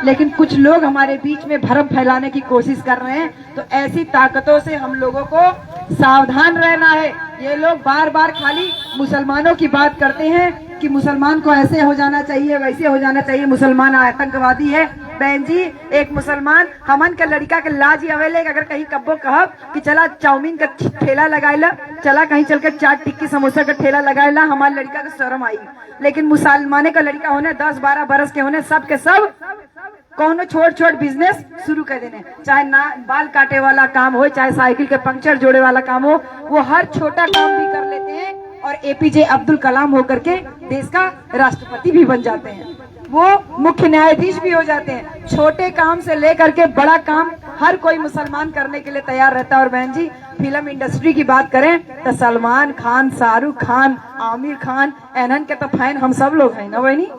लेकिन कुछ लोग हमारे बीच में भ्रम फैलाने की कोशिश कर रहे हैं। तो ऐसी ताकतों से हम लोगों को सावधान रहना है। ये लोग बार बार खाली मुसलमानों की बात करते हैं कि मुसलमान को ऐसे हो जाना चाहिए, वैसे हो जाना चाहिए, मुसलमान आतंकवादी है। बहन जी, एक मुसलमान हमन के लड़का के लाज अवेले अगर कहीं कब्बो कहब कि चला चाउमीन का ठेला लगाएला, चला कहीं चल के चाट टिक्की समोसा का ठेला लगाएला, हमारे लड़का के शर्म आई। लेकिन मुसलमाने का लड़का होने 10-12 बरस के होने सब के सब कौनो छोट छोट बिजनेस शुरू कर देने, चाहे ना बाल काटे वाला काम हो, चाहे साइकिल के पंक्चर जोड़े वाला काम हो, वो हर छोटा काम भी कर लेते हैं और एपीजे अब्दुल कलाम होकर के देश का राष्ट्रपति भी बन जाते हैं, वो मुख्य न्यायाधीश भी हो जाते हैं। छोटे काम से लेकर के बड़ा काम हर कोई मुसलमान करने के लिए तैयार रहता है। और बहन जी, फिल्म इंडस्ट्री की बात करें तो सलमान खान, शाहरुख खान, आमिर खान, एनहन के तो फैन हम सब लोग हैं ना बहनी।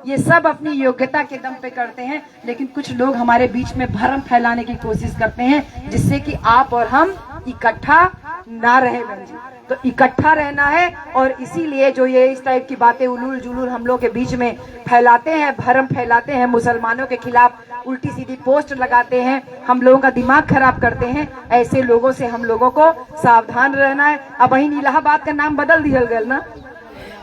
ये सब अपनी योग्यता के दम पे करते हैं, लेकिन कुछ लोग हमारे बीच में भ्रम फैलाने की कोशिश करते हैं जिससे कि आप और हम इकट्ठा ना रहे। बहन जी, तो इकट्ठा रहना है और इसीलिए जो ये इस टाइप की बातें उलूल जुलूल हम लोग के बीच में फैलाते हैं, भ्रम फैलाते हैं, मुसलमानों के खिलाफ उल्टी सीधी पोस्ट लगाते हैं, हम लोगों का दिमाग खराब करते हैं, ऐसे लोगों से हम लोगों को सावधान रहना है। अब वहीं इलाहाबाद का नाम बदल दिया गया ना,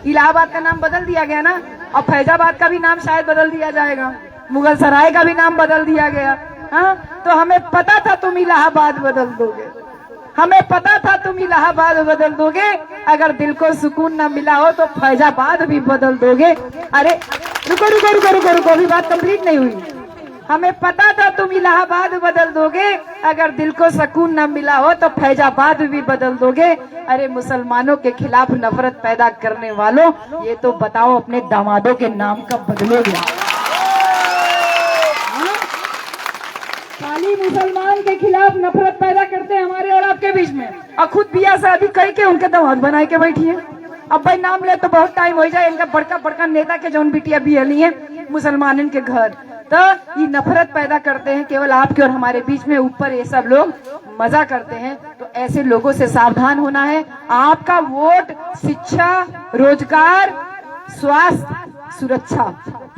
इलाहाबाद का नाम बदल दिया गया ना, अब फैजाबाद का भी नाम शायद बदल दिया जाएगा, मुगल सराय का भी नाम बदल दिया गया। हाँ, तो हमें पता था तुम इलाहाबाद बदल दोगे, हमें पता था तुम इलाहाबाद बदल दोगे, अगर दिल को सुकून न मिला हो तो फैजाबाद भी बदल दोगे। अरे रुको रुको रुको रुको रुको, अभी बात कंप्लीट नहीं हुई। हमें पता था तुम इलाहाबाद बदल दोगे, अगर दिल को सुकून न मिला हो तो फैजाबाद भी बदल दोगे। अरे मुसलमानों के खिलाफ नफरत पैदा करने वालों, ये तो बताओ अपने दामादों के नाम कब बदलोगे? खाली मुसलमान के खिलाफ नफरत पैदा करते हैं हमारे और आपके बीच में, और खुद बिया शादी करके उनके दामाद बनाए के बैठी है। अब भाई नाम ले तो बहुत टाइम हो जाए, इनका बड़का बड़का नेता के जौन बिटिया बिहली है मुसलमान के घर, तो ये नफरत पैदा करते हैं केवल आपके और हमारे बीच में। ऊपर ये सब लोग मजा करते हैं, तो ऐसे लोगों से सावधान होना है। आपका वोट शिक्षा, रोजगार, स्वास्थ्य, सुरक्षा,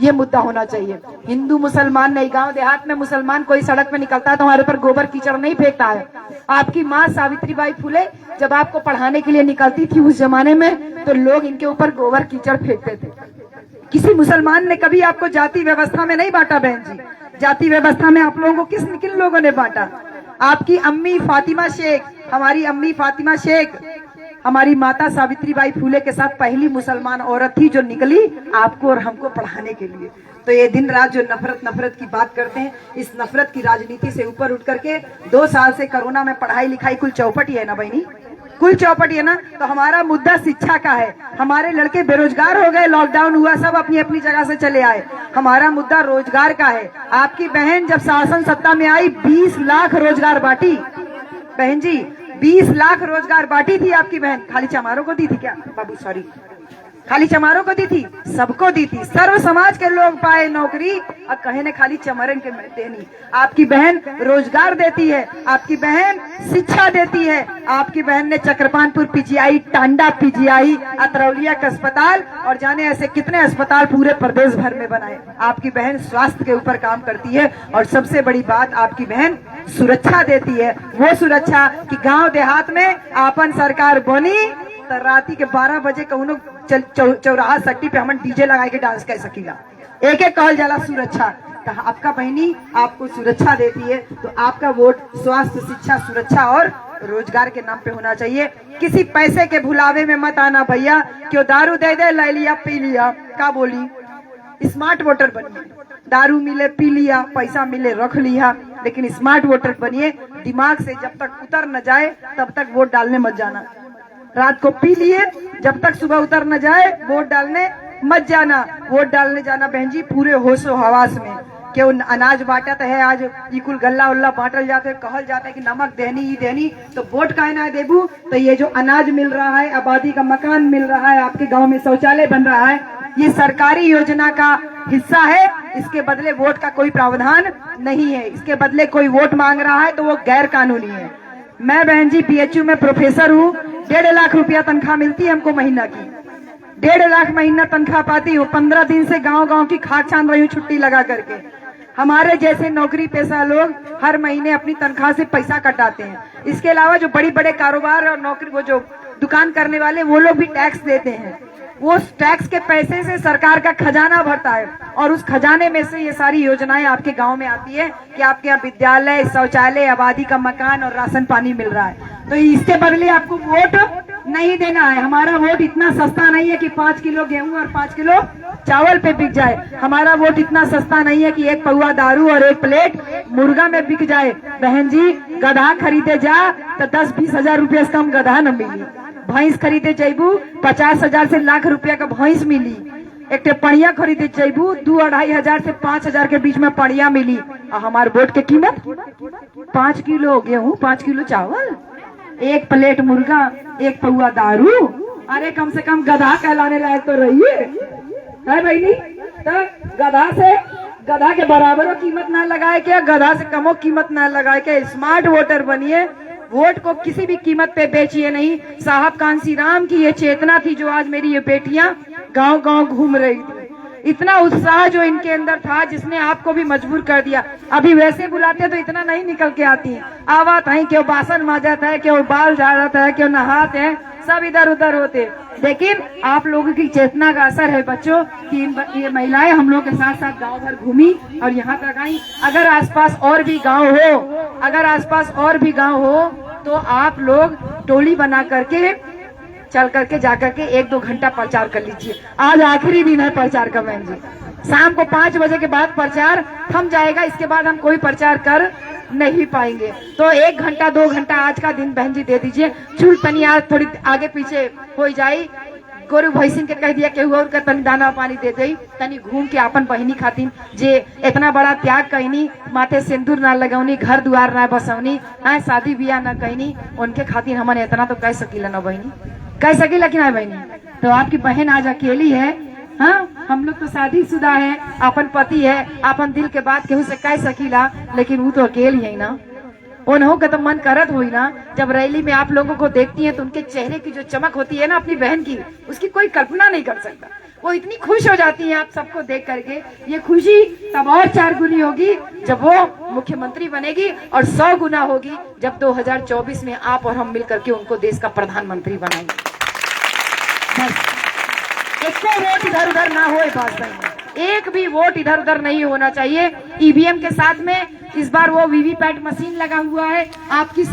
ये मुद्दा होना चाहिए। हिंदू मुसलमान नहीं, गांव देहात में मुसलमान कोई सड़क पे निकलता है तो हमारे पर गोबर कीचड़ नहीं फेंकता है। आपकी माँ सावित्रीबाई फुले जब आपको पढ़ाने के लिए निकलती थी उस जमाने में, तो लोग इनके ऊपर गोबर कीचड़ फेंकते थे। किसी मुसलमान ने कभी आपको जाति व्यवस्था में नहीं बांटा बहन जी। जाति व्यवस्था में आप लोगों को किन लोगों ने बांटा? आपकी अम्मी फातिमा शेख, हमारी अम्मी फातिमा शेख हमारी माता सावित्रीबाई फुले के साथ पहली मुसलमान औरत थी जो निकली आपको और हमको पढ़ाने के लिए। तो ये दिन रात जो नफरत की बात करते हैं, इस नफरत की राजनीति से ऊपर उठ करके 2 साल से कोरोना में पढ़ाई लिखाई कुल चौपट ही है ना बहनी, कुल चौपट है ना। तो हमारा मुद्दा शिक्षा का है। हमारे लड़के बेरोजगार हो गए, लॉकडाउन हुआ, सब अपनी अपनी जगह से चले आए। हमारा मुद्दा रोजगार का है। आपकी बहन जब शासन सत्ता में आई 20 लाख रोजगार बांटी बहन जी, 20 लाख रोजगार बांटी थी आपकी बहन। खाली चमारों को दी थी क्या बाबू? सॉरी, खाली चमारों को दी थी? सबको दी थी। सर्व समाज के लोग पाए नौकरी, और कहे ने खाली चमरन के देनी। आपकी बहन रोजगार देती है, आपकी बहन शिक्षा देती है। आपकी बहन ने चक्रपानपुर पीजीआई, टांडा पीजीआई, अतरौलिया का अस्पताल और जाने ऐसे कितने अस्पताल पूरे प्रदेश भर में बनाए। आपकी बहन स्वास्थ्य के ऊपर काम करती है, और सबसे बड़ी बात आपकी बहन सुरक्षा देती है। वो सुरक्षा कि गांव देहात में आपन सरकार बनी तो राती के 12 बजे कहूँ चौराहा सट्टी पे हम डीजे लगा के डांस कर सकीला। एक एक कहल जाला सुरक्षा। तो आपका बहनी आपको सुरक्षा देती है, तो आपका वोट स्वास्थ्य, शिक्षा, सुरक्षा और रोजगार के नाम पे होना चाहिए। किसी पैसे के भुलावे में मत आना भैया। क्यों दारू दे दे, ले लिया, पी लिया, का बोली? स्मार्ट वोटर बनिए। दारू मिले पी लिया, पैसा मिले रख लिया, लेकिन स्मार्ट वोटर बनिए। दिमाग से जब तक उतर न जाए तब तक वोट डालने मत जाना। रात को पी लिए, जब तक सुबह उतर न जाए वोट डालने मत जाना। वोट डालने जाना बहन जी पूरे होशो हवास में। क्यों अनाज बांटत है, आज इकुल गल्ला उल्ला बांटल जाते है, कहल जाता है कि नमक देनी ही देनी, तो वोट काहे ना देबू? तो ये जो अनाज मिल रहा है, आबादी का मकान मिल रहा है, आपके गांव में शौचालय बन रहा है, ये सरकारी योजना का हिस्सा है। इसके बदले वोट का कोई प्रावधान नहीं है। इसके बदले कोई वोट मांग रहा है तो वो गैर कानूनी है। मैं बहन जी बीएचयू में प्रोफेसर हूँ, 1.5 लाख रुपया तनख्वाह मिलती है हमको महीना की। 1.5 लाख महीना तनख्वाह पाती हूँ। 15 दिन से गांव गांव की खाक छान रही हूँ छुट्टी लगा करके। हमारे जैसे नौकरी पेशा लोग हर महीने अपनी तनख्वाह से पैसा कटाते हैं। इसके अलावा जो बड़ी बड़े कारोबार और नौकरी वो जो दुकान करने वाले वो लोग भी टैक्स देते हैं। वो टैक्स के पैसे से सरकार का खजाना भरता है और उस खजाने में से ये सारी योजनाएं आपके गांव में आती है कि आपके यहाँ विद्यालय, शौचालय, आबादी का मकान और राशन पानी मिल रहा है। तो इसके बदले आपको वोट नहीं देना है। हमारा वोट इतना सस्ता नहीं है कि 5 किलो गेहूं और 5 किलो चावल पे बिक जाए। हमारा वोट इतना सस्ता नहीं है कि एक पौवा दारू और एक प्लेट मुर्गा में बिक जाए। बहन जी, गधा खरीदे जा तो 10-20 हजार रुपया से कम गधा न मिली। भैंस खरीदे जैबू 50,000 से लाख रुपया का भैंस मिली। एक पड़िया खरीदे जैबू 2-2.5 हजार से 5 हजार के बीच में पड़िया मिली। और हमारे वोट की कीमत 5 किलो गेहूं, 5 किलो चावल, एक प्लेट मुर्गा, एक पौवा दारू। अरे कम से कम गधा कहलाने लायक तो रहिए, है बहनी। तो गधा के बराबर कीमत ना लगाए क्या, गधा से कमो कीमत ना लगाए क्या। स्मार्ट वोटर बनिए, वोट को किसी भी कीमत पे बेचिए नहीं। साहब कांसी राम की ये चेतना थी जो आज मेरी ये बेटियां गांव गांव घूम रही थी। इतना उत्साह जो इनके अंदर था जिसने आपको भी मजबूर कर दिया। अभी वैसे बुलाते तो इतना नहीं निकल के आती है। आवात है, क्यों बासन माजत है, क्यों बाल झाड़त है, क्यों नहाते हैं, सब इधर उधर होते। लेकिन आप लोगों की चेतना का असर है बच्चों कि ये महिलाएं हम लोग के साथ साथ गांव भर घूमी और यहाँ तक आई। अगर आसपास और भी गांव हो तो आप लोग टोली बना करके चल करके जाकर के 1-2 घंटा प्रचार कर लीजिए। आज आखिरी दिन है प्रचार का बहन जी। शाम को 5 बजे के बाद प्रचार थम जाएगा। इसके बाद हम कोई प्रचार कर नहीं पाएंगे। तो 1 घंटा 2 घंटा आज का दिन बहन जी दे दीजिए। चूल तनी आज थोड़ी आगे पीछे हो जाई, गोरु भैंसिन के कह दिया के हुआ उनका तनी दाना पानी दे दई, तनी घूम के अपन बहिनी खातिर जे इतना बड़ा त्याग कहनी, माथे सिंदूर ना लगौनी, घर दुआर ना बसौनी, शादी बियाह ना कहनी, उनके खातिर हमन इतना तो कह सकीला ना बहनी, कह सकीला कि ना बहनी। तो आपकी बहन आज अकेली है। हाँ, हम लोग तो शादीशुदा है, अपन पति है, अपन दिल के बात केहू से कह सकीला, लेकिन वो तो अकेली है ना। उन्हों का तो मन करत हुई ना, जब रैली में आप लोगों को देखती हैं तो उनके चेहरे की जो चमक होती है ना अपनी बहन की, उसकी कोई कल्पना नहीं कर सकता। वो इतनी खुश हो जाती हैं आप सबको देख करके। ये खुशी तब और 4 गुनी होगी जब वो मुख्यमंत्री बनेगी और 100 गुना होगी जब 2024 में आप और हम मिल करके उनको देश का प्रधानमंत्री बनाएंगे। बस एक वोट इधर उधर ना हो, बस नहीं, एक भी वोट इधर उधर नहीं होना चाहिए। ईवीएम के साथ में इस बार वो वीवीपैट मशीन लगा हुआ है। आपकी